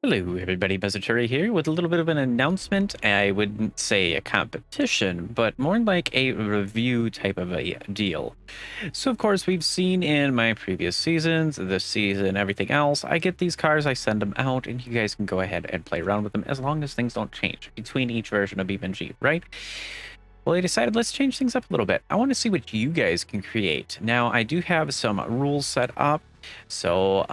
Hello, everybody. Buzzaturi here with a little bit of an announcement. I wouldn't say a competition, but more like a review type of a deal. So, of course, we've seen in my previous seasons, this season, everything else. I get these cars, I send them out, and you guys can go ahead and play around with them as long as things don't change between each version of BeamNG, right? Well, I decided let's change things up a little bit. I want to see what you guys can create. Now, I do have some rules set up. So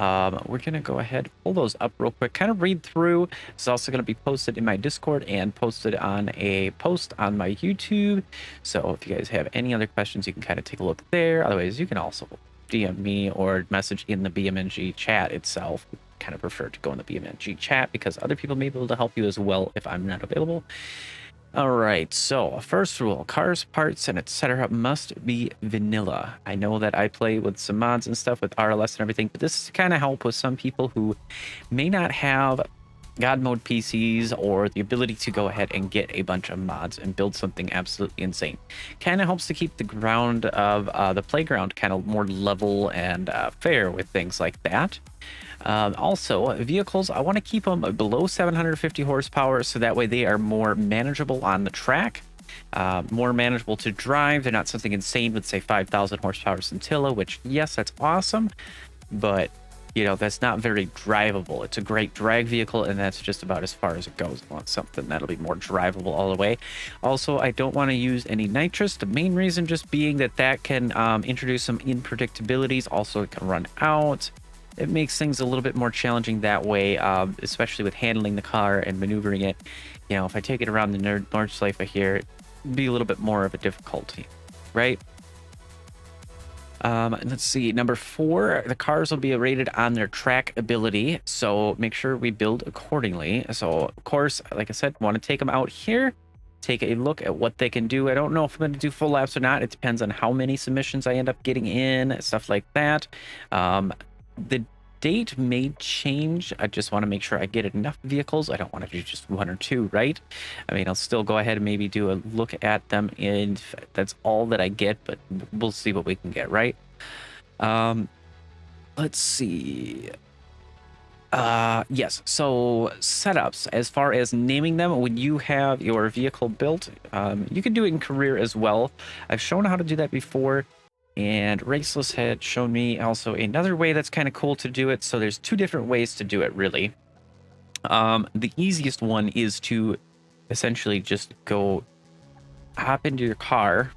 we're going to go ahead, pull those up real quick, kind of read through. It's also going to be posted in my Discord and posted on a post on my YouTube. So if you guys have any other questions, you can kind of take a look there. Otherwise, you can also DM me or message in the BeamNG chat itself. Kind of prefer to go in the BeamNG chat because other people may be able to help you as well if I'm not available. All right, so first rule, cars, parts, and etc. must be vanilla. I know that I play with some mods and stuff with RLS and everything, but this is to kind of help with some people who may not have God mode PCs or the ability to go ahead and get a bunch of mods and build something absolutely insane. Kind of helps to keep the ground of the playground kind of more level and fair with things like that. Also, vehicles, I want to keep them below 750 horsepower so that way they are more manageable on the track, more manageable to drive. They're not something insane with, say, 5,000 horsepower scintilla, which, yes, that's awesome, but, you know, that's not very drivable. It's a great drag vehicle, and that's just about as far as it goes. I want something that'll be more drivable all the way. Also, I don't want to use any nitrous. The main reason just being that that can introduce some unpredictabilities. Also, it can run out. It makes things a little bit more challenging that way, especially with handling the car and maneuvering it. You know, if I take it around the Nordschleife here, it'd be a little bit more of a difficulty, right? Let's see, number 4, the cars will be rated on their track ability, so make sure we build accordingly. So, of course, like I said, want to take them out here, take a look at what they can do. I don't know if I'm going to do full laps or not. It depends on how many submissions I end up getting in, stuff like that. The date may change. I just want to make sure I get enough vehicles. I don't want to do just 1 or 2, right? I mean, I'll still go ahead and maybe do a look at them if that's all that I get, but we'll see what we can get, right? Let's see. Yes, so setups, as far as naming them, when you have your vehicle built, you can do it in career as well. I've shown how to do that before. And Raceless had shown me also another way that's kind of cool to do it. So there's 2 different ways to do it, really. The easiest one is to essentially just go hop into your car,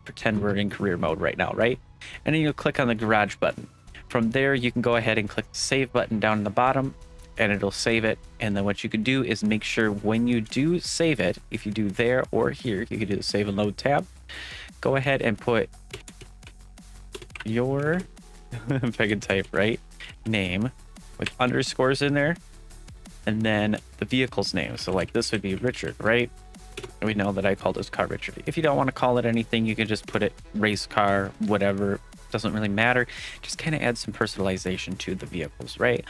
pretend we're in career mode right now, right? And then you'll click on the garage button. From there, you can go ahead and click the save button down in the bottom, and it'll save it. And then what you can do is make sure when you do save it, if you do there or here, you can do the save and load tab. Go ahead and put your, if I can type right, name with underscores in there, and then the vehicle's name. So like this would be Richard, right? And we know that I called this car Richard. If you don't want to call it anything, you can just put it race car, whatever. Doesn't really matter. Just kind of add some personalization to the vehicles, right?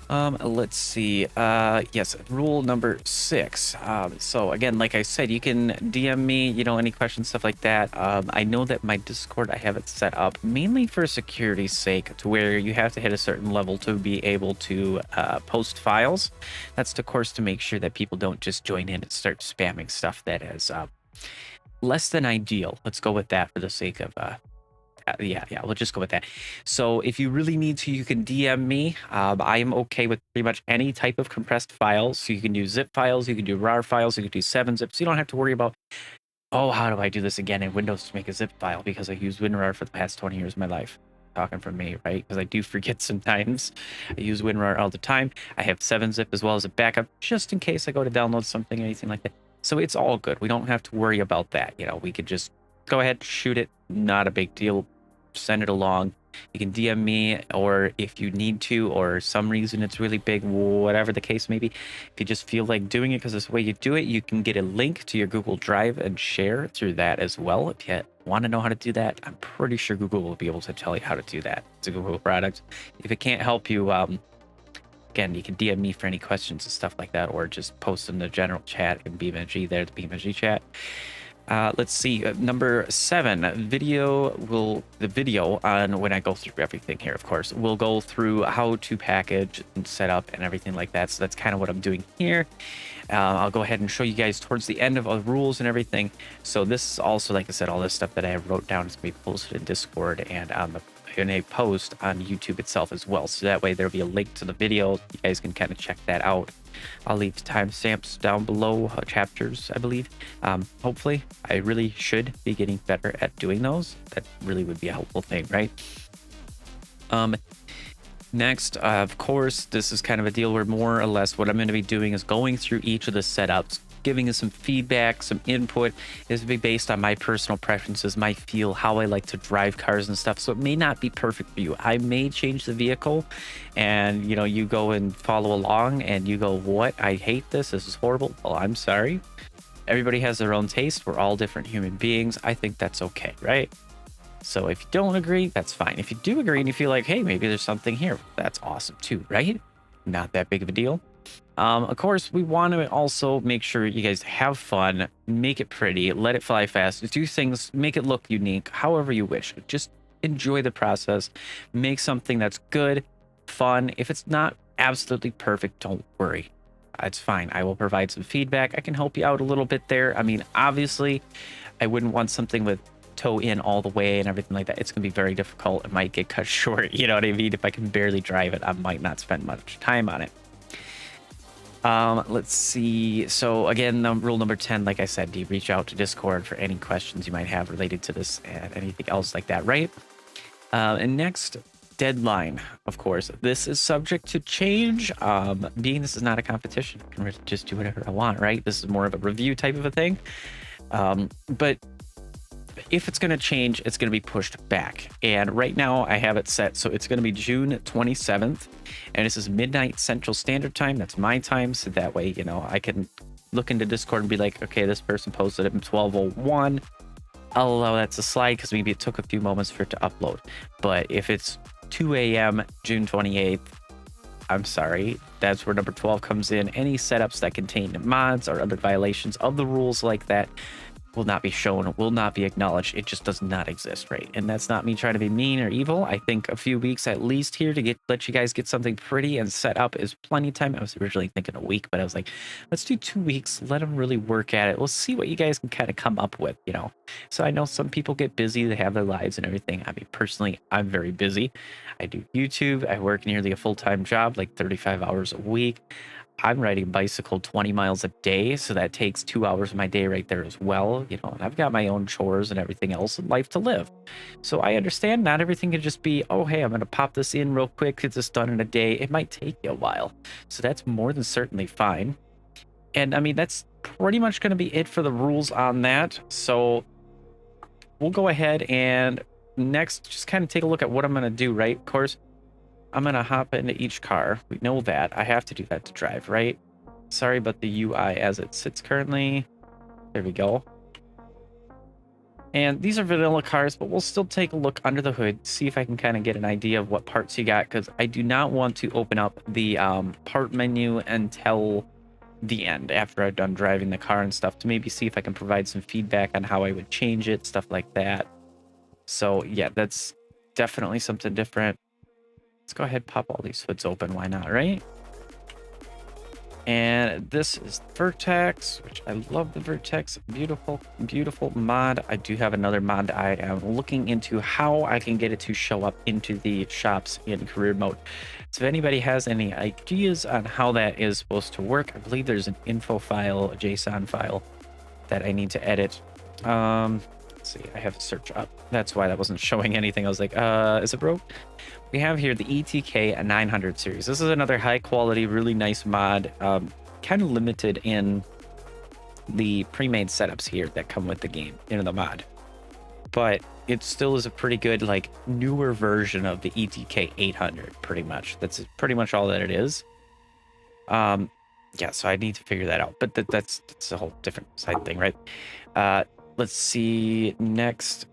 Let's see. Yes, rule number 6. So again, like I said, you can DM me, you know, any questions, stuff like that. I know that my Discord, I have it set up mainly for security's sake, to where you have to hit a certain level to be able to post files. That's, of course, to make sure that people don't just join in and start spamming stuff that is less than ideal. Let's go with that for the sake of yeah, we'll just go with that. So if you really need to, you can DM me. I am okay with pretty much any type of compressed files. So you can do zip files, you can do RAR files, you can do 7-zip. So you don't have to worry about, oh, how do I do this again in Windows to make a zip file? Because I've used WinRAR for the past 20 years of my life. Talking from me, right? Because I do forget sometimes. I use WinRAR all the time. I have 7-zip as well as a backup, just in case I go to download something, anything like that. So it's all good. We don't have to worry about that. You know, we could just go ahead, shoot it. Not a big deal. Send it along. You can DM me, or if you need to, or some reason it's really big, whatever the case may be, if you just feel like doing it because it's the way you do it, you can get a link to your Google Drive and share through that as well. If you want to know how to do that, I'm pretty sure Google will be able to tell you how to do that. It's a Google product. If it can't help you, again, you can DM me for any questions and stuff like that, or just post in the general chat in BeamNG there, the BeamNG chat. Let's see. Number 7, the video on when I go through everything here, of course, we'll go through how to package and set up and everything like that. So that's kind of what I'm doing here. I'll go ahead and show you guys towards the end of the rules and everything. So this is also, like I said, all this stuff that I wrote down is going to be posted in Discord and on in a post on YouTube itself as well. So that way there'll be a link to the video. You guys can kind of check that out. I'll leave timestamps down below, chapters, I believe. Hopefully, I really should be getting better at doing those. That really would be a helpful thing, right? Next, of course, this is kind of a deal where more or less what I'm going to be doing is going through each of the setups, giving us some feedback, some input. This will be based on my personal preferences, my feel, how I like to drive cars and stuff. So it may not be perfect for you. I may change the vehicle and, you know, you go and follow along and you go, what? I hate this. This is horrible. Well, I'm sorry. Everybody has their own taste. We're all different human beings. I think that's okay, right? So if you don't agree, that's fine. If you do agree and you feel like, hey, maybe there's something here, that's awesome too, right? Not that big of a deal. Of course, we want to also make sure you guys have fun, make it pretty, let it fly fast, do things, make it look unique, however you wish. Just enjoy the process, make something that's good, fun. If it's not absolutely perfect, don't worry. It's fine. I will provide some feedback. I can help you out a little bit there. I mean, obviously, I wouldn't want something with toe in all the way and everything like that. It's gonna be very difficult. It might get cut short, you know what I mean? If I can barely drive it, I might not spend much time on it. Let's see. So again, rule number 10, like I said, you reach out to Discord for any questions you might have related to this and anything else like that, right? And next, deadline. Of course, this is subject to change. Being this is not a competition, I can just do whatever I want, right? This is more of a review type of a thing. But if it's going to change, it's going to be pushed back. And right now I have it set. So it's going to be June 27th. And this is midnight Central Standard Time. That's my time. So that way, you know, I can look into Discord and be like, okay, this person posted it in 12:01. I'll allow that to slide because maybe it took a few moments for it to upload. But if it's 2 a.m. June 28th, I'm sorry, that's where number 12 comes in. Any setups that contain mods or other violations of the rules like that will not be shown, will not be acknowledged. It just does not exist, right? And that's not me trying to be mean or evil. I think a few weeks at least here to let you guys get something pretty and set up is plenty of time. I was originally thinking a week, but I was like, let's do 2 weeks. Let them really work at it. We'll see what you guys can kind of come up with, you know? So I know some people get busy. They have their lives and everything. I mean, personally, I'm very busy. I do YouTube. I work nearly a full-time job, like 35 hours a week. I'm riding a bicycle 20 miles a day, so that takes 2 hours of my day right there as well, you know, and I've got my own chores and everything else in life to live. So I understand not everything can just be, oh, hey, I'm going to pop this in real quick, get this done in a day. It might take you a while. So that's more than certainly fine. And I mean, that's pretty much going to be it for the rules on that. So we'll go ahead and next, just kind of take a look at what I'm going to do, right? Of course, I'm going to hop into each car. We know that. I have to do that to drive, right? Sorry about the UI as it sits currently. There we go. And these are vanilla cars, but we'll still take a look under the hood, see if I can kind of get an idea of what parts you got, because I do not want to open up the part menu until the end, after I've done driving the car and stuff, to maybe see if I can provide some feedback on how I would change it, stuff like that. So yeah, that's definitely something different. Let's go ahead and pop all these hoods open. Why not, right? And this is Vertex, which I love the Vertex. Beautiful, beautiful mod. I do have another mod I am looking into how I can get it to show up into the shops in career mode. So if anybody has any ideas on how that is supposed to work, I believe there's an info file, a JSON file that I need to edit. Let's see, I have to search up. That's why that wasn't showing anything. I was like, is it broke? We have here the ETK 900 series. This is another high quality, really nice mod. Kind of limited in the pre-made setups here that come with the game, in the mod. But it still is a pretty good, like, newer version of the ETK 800, pretty much. That's pretty much all that it is. Yeah, so I need to figure that out. But that's a whole different side thing, right? Let's see next.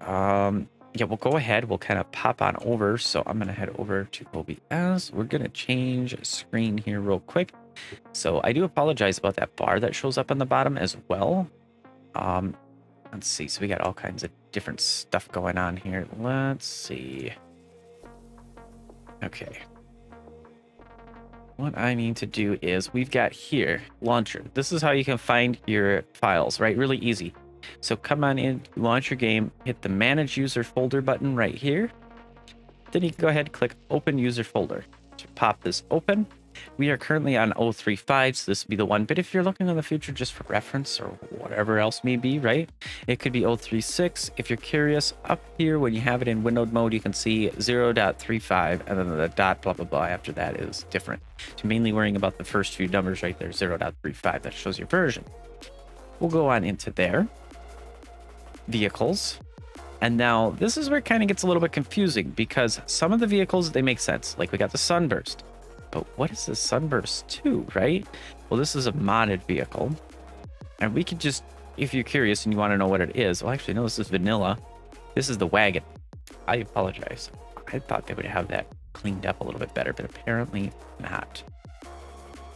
Yeah, we'll go ahead. We'll kind of pop on over. So I'm going to head over to OBS. We're going to change screen here real quick. So I do apologize about that bar that shows up on the bottom as well. Let's see. So we got all kinds of different stuff going on here. Let's see. Okay. What I need to do is we've got here launcher. This is how you can find your files, right? Really easy. So come on in, launch your game, hit the manage user folder button right here. Then you can go ahead and click open user folder to pop this open. We are currently on 035, so this would be the one. But if you're looking in the future just for reference or whatever else may be, right? It could be 036. If you're curious, up here when you have it in windowed mode, you can see 0.35, and then the dot blah blah blah after that is different. So mainly worrying about the first few numbers right there, 0.35. That shows your version. We'll go on into there. Vehicles. And now this is where it kind of gets a little bit confusing because some of the vehicles, they make sense. Like we got the Sunburst. But what is the Sunburst 2, right? Well, this is a modded vehicle. And we could just, if you're curious and you want to know what it is, well, actually, no, this is vanilla. This is the wagon. I apologize. I thought they would have that cleaned up a little bit better, but apparently not.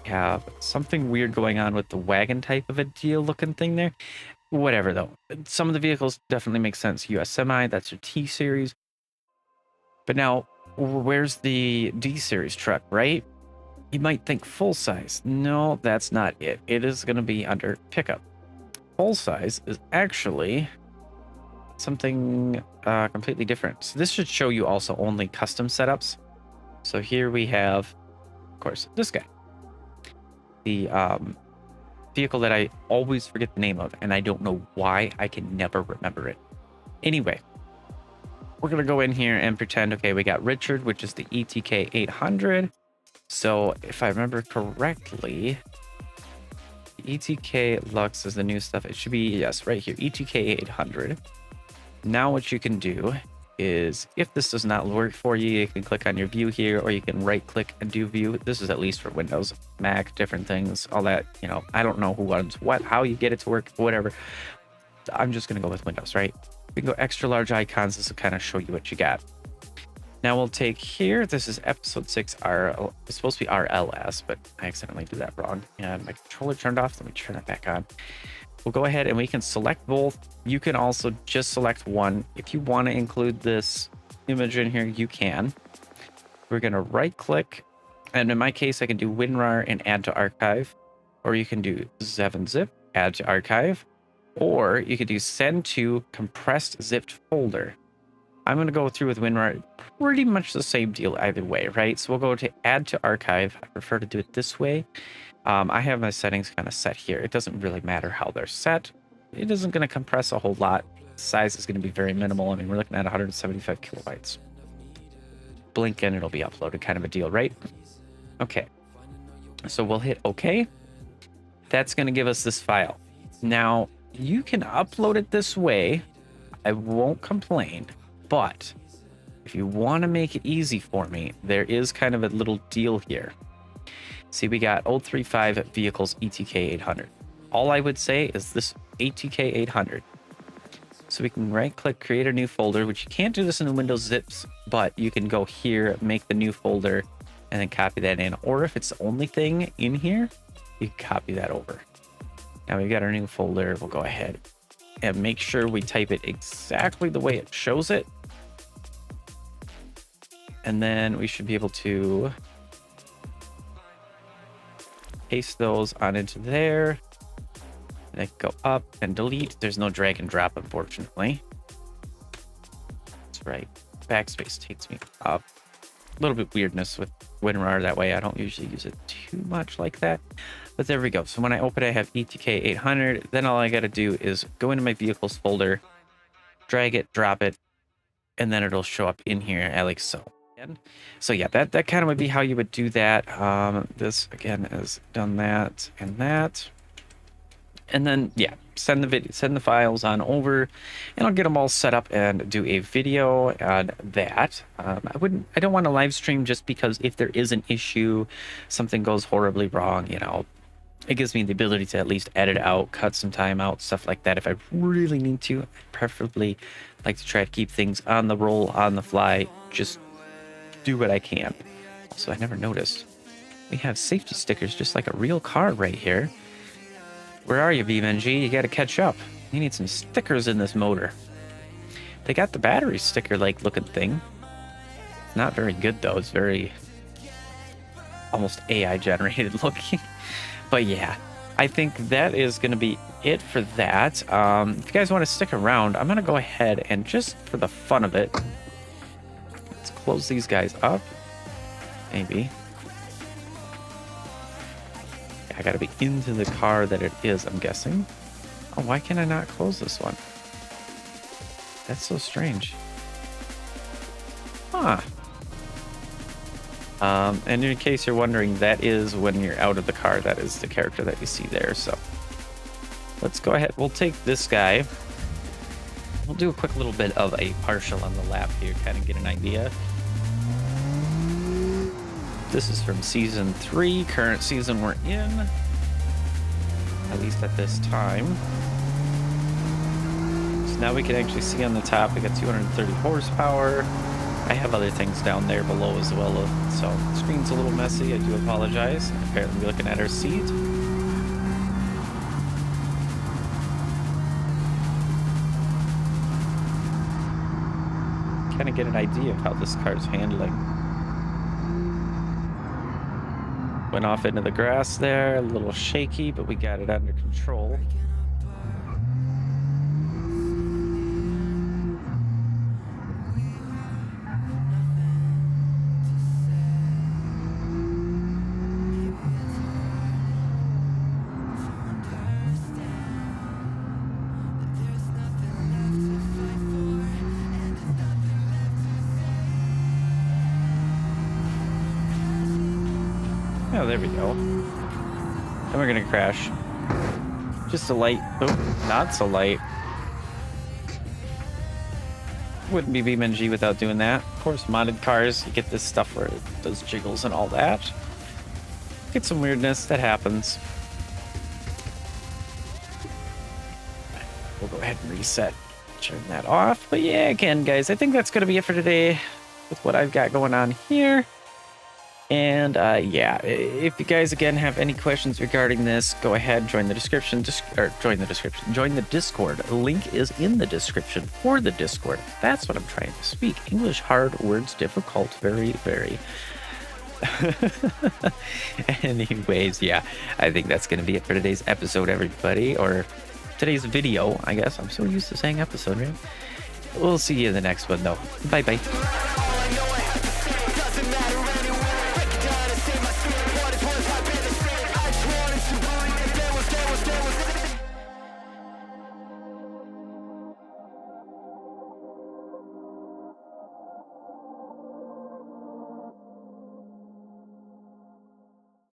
We have something weird going on with the wagon type of a deal looking thing there. Whatever, though. Some of the vehicles definitely make sense. US Semi, that's your T series. But now, where's the D series truck, right? You might think full size. No, that's not it. It is going to be under pickup. Full size is actually something completely different. So this should show you also only custom setups. So here we have, of course, this guy. The vehicle that I always forget the name of, and I don't know why. I can never remember it. Anyway, we're going to go in here and pretend, okay, we got Richard, which is the ETK 800. So if I remember correctly, ETK Lux is the new stuff. It should be, yes, right here, ETK 800. Now what you can do is, if this does not work for you, you can click on your view here, or you can right click and do view. This is at least for Windows, Mac, different things, all that, you know, I don't know who runs what, how you get it to work, whatever. I'm just going to go with Windows, right? We can go extra large icons. This will kind of show you what you got. Now we'll take here, this is episode 6 it's supposed to be RLS, but I accidentally did that wrong. And my controller turned off. Let me turn it back on. We'll go ahead and we can select both. You can also just select one. If you want to include this image in here, you can. We're going to right click. And in my case, I can do WinRAR and add to archive. Or you can do ZEV&Zip, add to archive. Or you could do send to compressed zipped folder. I'm going to go through with WinRAR, pretty much the same deal either way, right? So we'll go to add to archive. I prefer to do it this way. I have my settings kind of set here. It doesn't really matter how they're set. It isn't going to compress a whole lot. Size is going to be very minimal. I mean, we're looking at 175 kilobytes. Blink and it'll be uploaded, kind of a deal, right? Okay. So we'll hit OK. That's going to give us this file. Now, you can upload it this way. I won't complain. But if you want to make it easy for me, there is kind of a little deal here. See, we got 035 vehicles ETK 800. All I would say is this ATK 800. So we can right click, create a new folder, which you can't do this in the Windows zips, but you can go here, make the new folder, and then copy that in. Or if it's the only thing in here, you can copy that over. Now we've got our new folder. We'll go ahead and make sure we type it exactly the way it shows it. And then we should be able to paste those on into there. And then go up and delete. There's no drag and drop, unfortunately. That's right. Backspace takes me up. A little bit weirdness with WinRAR that way. I don't usually use it too much like that. But there we go. So when I open it, I have ETK 800. Then all I got to do is go into my vehicles folder, drag it, drop it, and then it'll show up in here like so. So yeah, that kind of would be how you would do that. This again has done that and that. And then yeah, send the files on over, and I'll get them all set up and do a video on that. I don't want to live stream just because if there is an issue, something goes horribly wrong, you know, it gives me the ability to at least edit out, cut some time out, stuff like that. If I really need to, I preferably like to try to keep things on the roll, on the fly, just do what I can. Also, I never noticed we have safety stickers just like a real car right here. Where are you, BeamNG? You got to catch up. You need some stickers in this motor. They got the battery sticker like looking thing. It's not very good though. It's very almost AI generated looking. But yeah, I think that is going to be it for that. If you guys want to stick around, I'm going to go ahead and just for the fun of it, let's close these guys up. Maybe. I got to be into the car that it is, I'm guessing. Oh, why can I not close this one? That's so strange. Huh. And in case you're wondering, that is when you're out of the car. That is the character that you see there. So let's go ahead. We'll take this guy. We'll do a quick little bit of a partial on the lap here, kind of get an idea. This is from season 3, current season we're in, at least at this time. So now we can actually see on the top, we got 230 horsepower. I have other things down there below as well, so the screen's a little messy. I do apologize. Apparently we're looking at our seat. Kind of get an idea of how this car's handling. Went off into the grass there, a little shaky, but we got it under control. Oh, there we go. And we're gonna crash. Just a light. Oh, not so light. Wouldn't be BeamNG without doing that. Of course, modded cars, you get this stuff where it does jiggles and all that. Get some weirdness, that happens. We'll go ahead and reset, turn that off. But yeah, again, guys, I think that's gonna be it for today with what I've got going on here. And yeah, if you guys again have any questions regarding this, go ahead, join the Discord. Link is in the description for the Discord. That's what I'm trying to speak. English hard, words difficult, very, very. Anyways, yeah, I think that's going to be it for today's episode, everybody, or today's video, I guess. I'm so used to saying episode, right? We'll see you in the next one, though. Bye-bye.